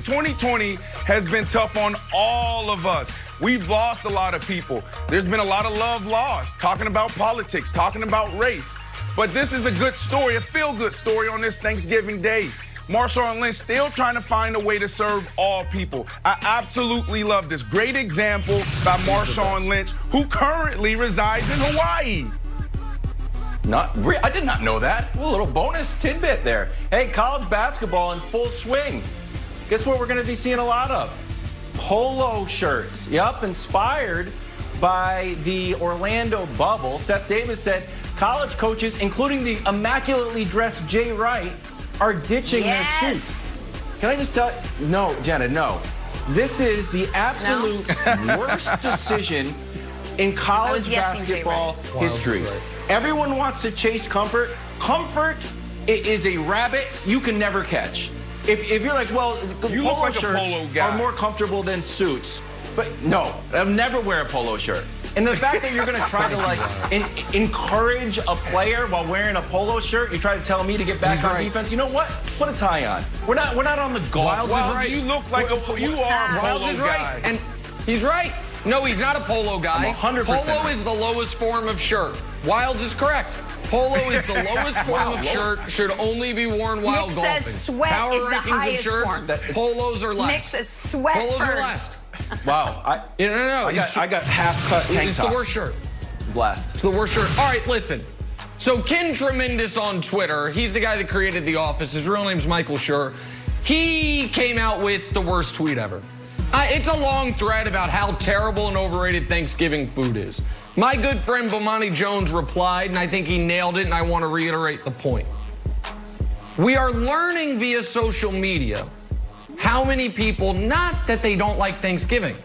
2020 has been tough on all of us. We've lost a lot of people. There's been a lot of love lost, talking about politics, talking about race. But this is a good story, a feel-good story on this Thanksgiving Day. Marshawn Lynch still trying to find a way to serve all people. I absolutely love this. Great example by Marshawn Lynch, who currently resides in Hawaii. I did not know that. A little bonus tidbit there. Hey, college basketball in full swing. Guess what we're going to be seeing a lot of? Polo shirts. Yep, inspired by the Orlando bubble. Seth Davis said college coaches, including the immaculately dressed Jay Wright, are ditching their suits. Can I just tell you? No, Jenna, no. This is the absolute worst decision in college basketball history. Everyone wants to chase comfort. Comfort is a rabbit you can never catch. If you're like, well, you polo look like shirts a polo guy. are more comfortable than suits. But no, I'll never wear a polo shirt. And the fact that you're going to try to like encourage a player while wearing a polo shirt, you try to tell me to get back on defense. You know what? Put a tie on. We're not on the golf. Wilds is right. You look like you are a polo is guy. Right, and he's right. No, he's not a polo guy. 100%. Polo is the lowest form of shirt. Wilds is correct. Polo is the lowest form of shirt, should only be worn while golfing. Nick says sweat Power is the rankings highest of shirts, form. polos are last. Nick says sweat Polos first. are last. Wow. No. I got half-cut tank It's tops. the worst shirt. It's last. It's the worst shirt. All right, listen. So Ken Tremendous on Twitter, he's the guy that created The Office. His real name's Michael Schur. He came out with the worst tweet ever. It's a long thread about how terrible and overrated Thanksgiving food is. My good friend Bomani Jones replied, and I think he nailed it, and I want to reiterate the point. We are learning via social media how many people, not that they don't like Thanksgiving,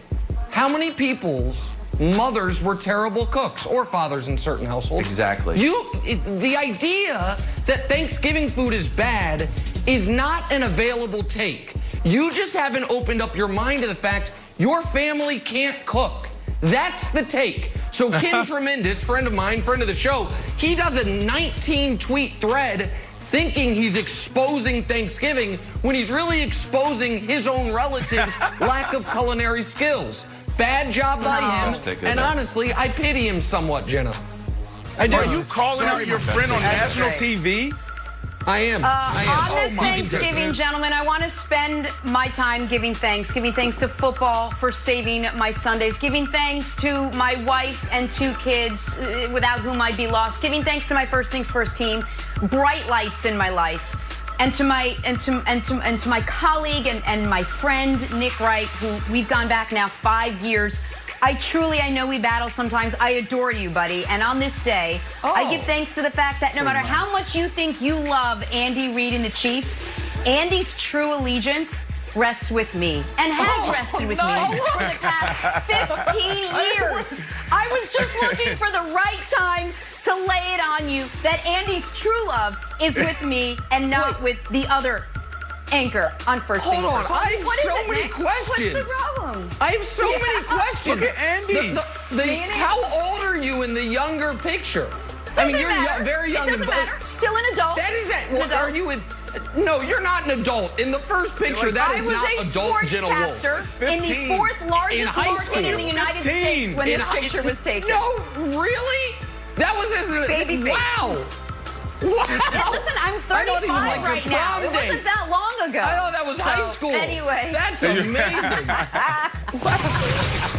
how many people's mothers were terrible cooks, or fathers in certain households. Exactly. The idea that Thanksgiving food is bad is not an available take. You just haven't opened up your mind to the fact your family can't cook. That's the take. So Ken Tremendous, friend of mine, friend of the show, he does a 19-tweet thread thinking he's exposing Thanksgiving when he's really exposing his own relatives' lack of culinary skills. Bad job by him, and honestly, I pity him somewhat, Jenna. I do. Are you calling out your friend on national TV? I am. On this Thanksgiving, gentlemen, I want to spend my time giving thanks to football for saving my Sundays, giving thanks to my wife and 2 kids without whom I'd be lost, giving thanks to my First Things First team, bright lights in my life, and to my colleague and my friend Nick Wright, who we've gone back now 5 years. I know we battle sometimes. I adore you, buddy. And on this day, I give thanks to the fact that no matter how much you think you love Andy Reid and the Chiefs, Andy's true allegiance rests with me and has rested with me for the past 15 years. I was just looking for the right time to lay it on you that Andy's true love is with me and not with the other anchor on First Things Hold on, First. I have so many questions. What's the problem? I have so many questions. Look at Andy. How old are you in the younger picture? I mean, you're very young. It doesn't matter. Still an adult. That is that. Well, are you no, you're not an adult. In the first picture, that is not adult Jenna Wolf. I was a sportscaster in the 4th largest market in the United States when this picture was taken. No, really? That was as a baby face. Wow. Wow. Yeah, listen, I'm 35 right now. It wasn't that long ago. I thought that was high school. Anyway. That's amazing.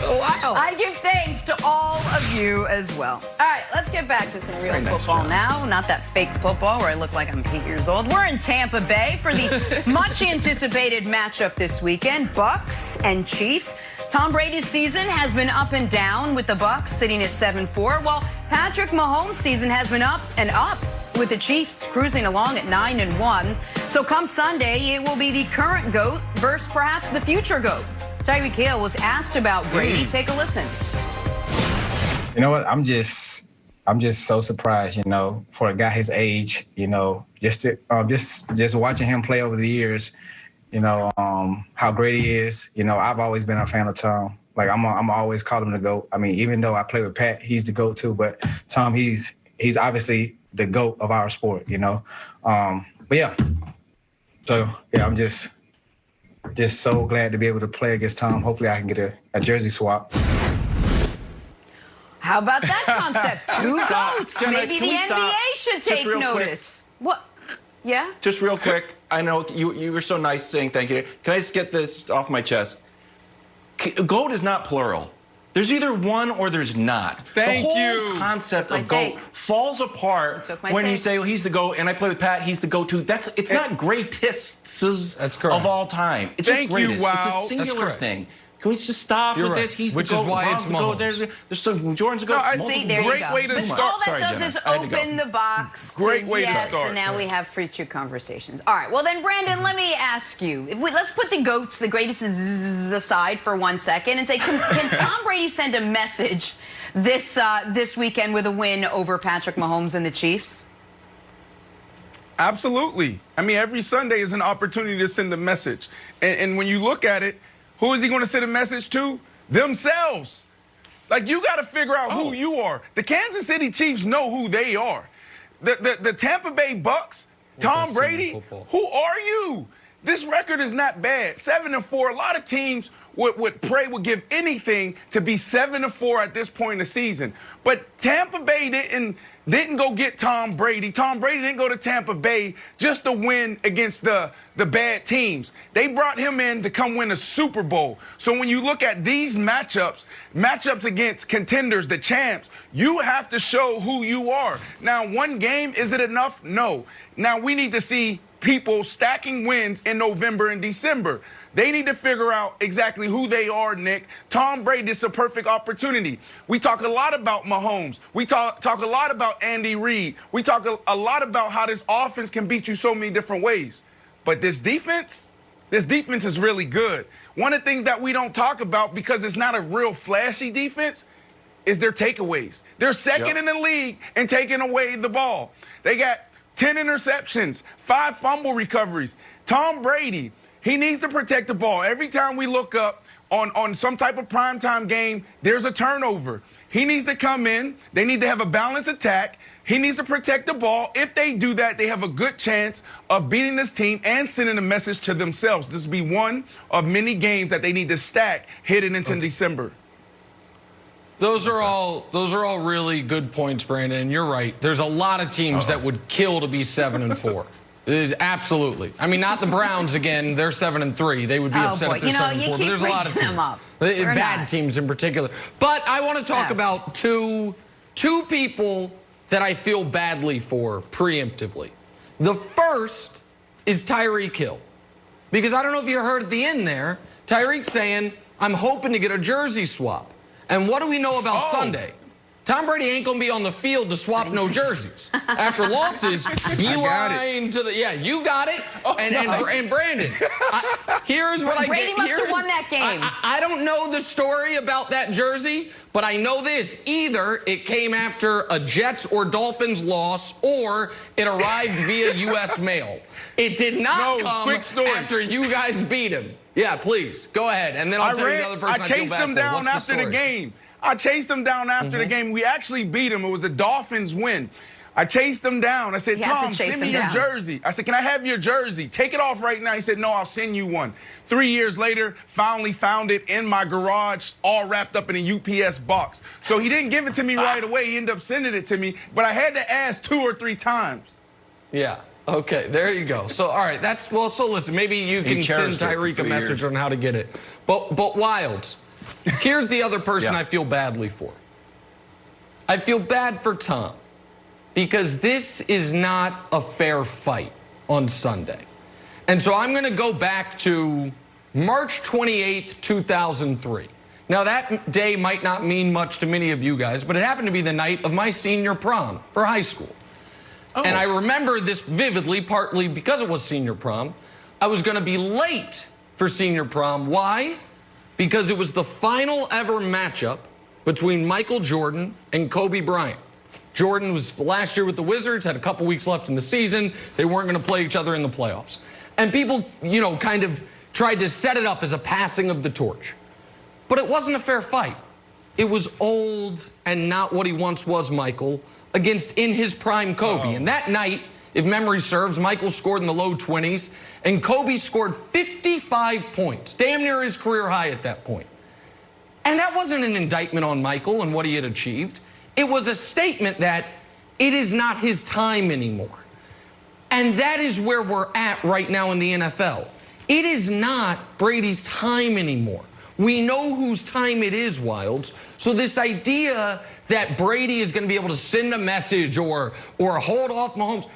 Wow. I give thanks to all of you as well. All right, let's get back to some real football now. Not that fake football where I look like I'm 8 years old. We're in Tampa Bay for the much anticipated matchup this weekend, Bucs and Chiefs. Tom Brady's season has been up and down with the Bucs sitting at 7-4, while Patrick Mahomes' season has been up and up with the Chiefs cruising along at 9-1. So come Sunday, it will be the current GOAT versus perhaps the future GOAT. Tyrek Hill was asked about Brady. Take a listen. You know what? I'm just so surprised, you know, for a guy his age, you know, just watching him play over the years, you know, how great he is. You know, I've always been a fan of Tom. Like I'm always call him the GOAT. I mean, even though I play with Pat, he's the GOAT too. But Tom, he's obviously the GOAT of our sport, you know. But yeah, so yeah, I'm just just so glad to be able to play against Tom. Hopefully I can get a jersey swap. How about that concept? Two goats. Maybe the NBA should take notice. What? Yeah? Just real quick. I know you were so nice saying thank you. Can I just get this off my chest? Goat is not plural. There's either one or there's not. Thank you. The whole concept of GOAT falls apart when you say, well, he's the GOAT, and I play with Pat, he's the GOAT too. It's not greatest of all time. It's just greatest. It's a singular thing. Can we just stop with this? He's the GOAT. Which is why it's Mahomes. There's some Jordan's a GOAT. No, see, there you go. Great way to start. All that does is open the box. Great way to start. And now we have future conversations. All right, well then, Brandon, let me ask you. Let's put the GOATs, the greatest aside for 1 second and say, can Tom Brady send a message this weekend with a win over Patrick Mahomes and the Chiefs? Absolutely. I mean, every Sunday is an opportunity to send a message. And when you look at it, who is he going to send a message to? Themselves. Like, you got to figure out who you are. The Kansas City Chiefs know who they are. The Tampa Bay Bucs, Tom Brady, who are you? This record is not bad. 7-4. A lot of teams would give anything to be 7-4 at this point in the season. But Tampa Bay didn't go get Tom Brady. Tom Brady didn't go to Tampa Bay just to win against the bad teams. They brought him in to come win a Super Bowl. So when you look at these matchups against contenders, the champs, you have to show who you are. Now, one game, is it enough? No. Now, we need to see people stacking wins in November and December. They need to figure out exactly who they are, Nick. Tom Brady is a perfect opportunity. We talk a lot about Mahomes. We talk a lot about Andy Reid. We talk a lot about how this offense can beat you so many different ways. But this defense is really good. One of the things that we don't talk about, because it's not a real flashy defense, is their takeaways. They're second in the league in taking away the ball. They got 10 interceptions, 5 fumble recoveries. Tom Brady, he needs to protect the ball. Every time we look up on some type of primetime game, there's a turnover. He needs to come in. They need to have a balanced attack. He needs to protect the ball. If they do that, they have a good chance of beating this team and sending a message to themselves. This will be one of many games that they need to stack heading into December. Those are all really good points, Brandon. And you're right. There's a lot of teams that would kill to be 7-4. Absolutely. I mean, not the Browns again. They're 7-3. They would be upset if they're 7-4. But there's a lot of teams, bad teams in particular. But I want to talk about two people that I feel badly for preemptively. The first is Tyrek Hill, because I don't know if you heard at the end there, Tyreek saying, "I'm hoping to get a jersey swap." And what do we know about Sunday? Tom Brady ain't going to be on the field to swap no jerseys. After losses, beeline to the... Yeah, you got it. And Brandon, here's what I get. Brady must have won that game. I don't know the story about that jersey, but I know this. Either it came after a Jets or Dolphins loss, or it arrived via U.S. mail. It did not come after you guys beat him. Yeah, please, go ahead. And then I'll tell you the other person I feel bad for. I chased them down after the game. I chased them down after the game. We actually beat them. It was a Dolphins win. I chased them down. I said, Tom, send me your jersey. I said, can I have your jersey? Take it off right now. He said, no, I'll send you one. 3 years later, finally found it in my garage, all wrapped up in a UPS box. So he didn't give it to me right away. He ended up sending it to me. But I had to ask 2 or 3 times. Yeah. Okay, there you go. So, all right, so listen, maybe you can send Tyreek a message on how to get it. But Wilds, here's the other person I feel badly for. I feel bad for Tom, because this is not a fair fight on Sunday. And so I'm going to go back to March 28th, 2003. Now, that day might not mean much to many of you guys, but it happened to be the night of my senior prom for high school. And I remember this vividly, partly because it was senior prom. I was going to be late for senior prom. Why? Because it was the final ever matchup between Michael Jordan and Kobe Bryant. Jordan was last year with the Wizards, had a couple weeks left in the season. They weren't going to play each other in the playoffs. And people, kind of tried to set it up as a passing of the torch. But it wasn't a fair fight. It was old and not what he once was, Michael, against in his prime Kobe. And that night, If memory serves, Michael scored in the low 20s, and Kobe scored 55 points, damn near his career high at that point. And that wasn't an indictment on Michael and what he had achieved. It was a statement that it is not his time anymore. And that is where we're at right now in the NFL. It is not Brady's time anymore. We know whose time it is, Wilds. So this idea that Brady is going to be able to send a message or hold off Mahomes,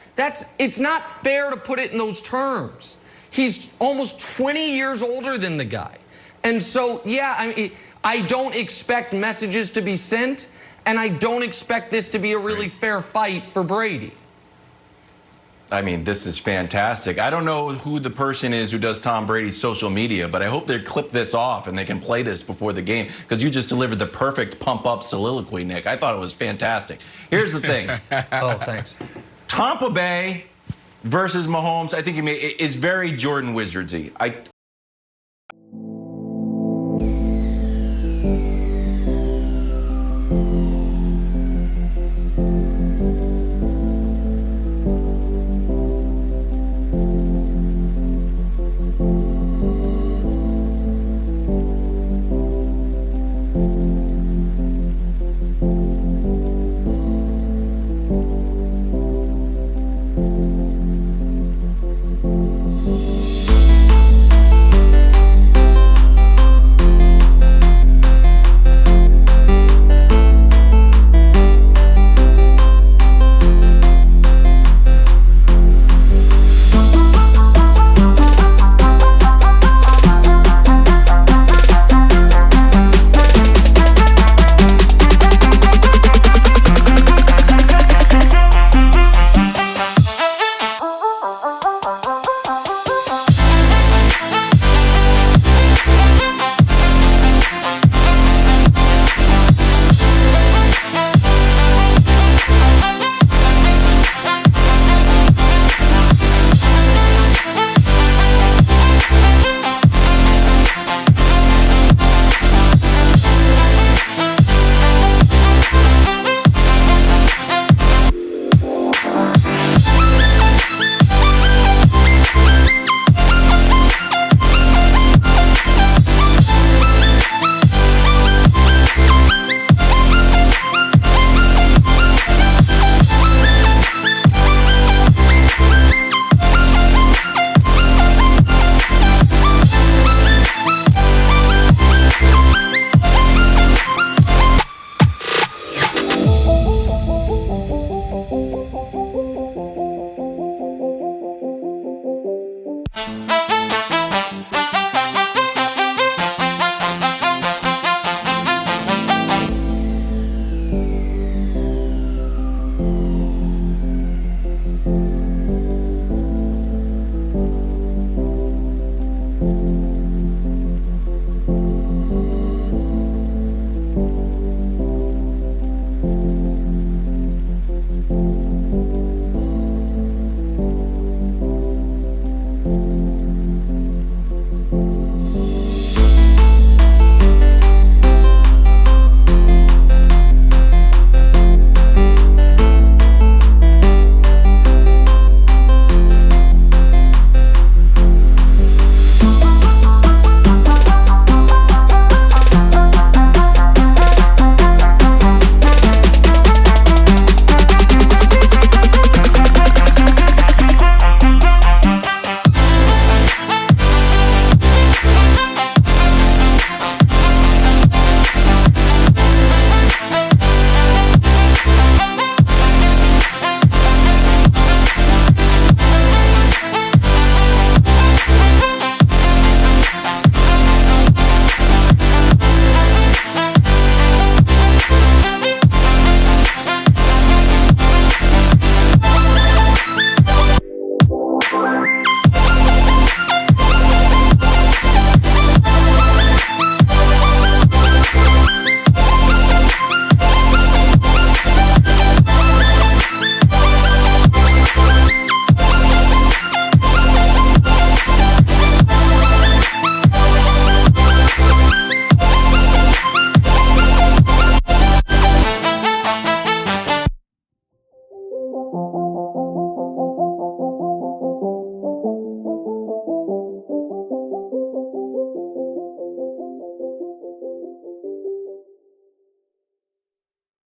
it's not fair to put it in those terms. He's almost 20 years older than the guy. And so, yeah, I don't expect messages to be sent, and I don't expect this to be a really fair fight for Brady. I mean, this is fantastic. I don't know who the person is who does Tom Brady's social media, but I hope they clip this off and they can play this before the game, because you just delivered the perfect pump-up soliloquy, Nick. I thought it was fantastic. Here's the thing. Oh, thanks. Tampa Bay versus Mahomes, I think is very Jordan Wizardsy.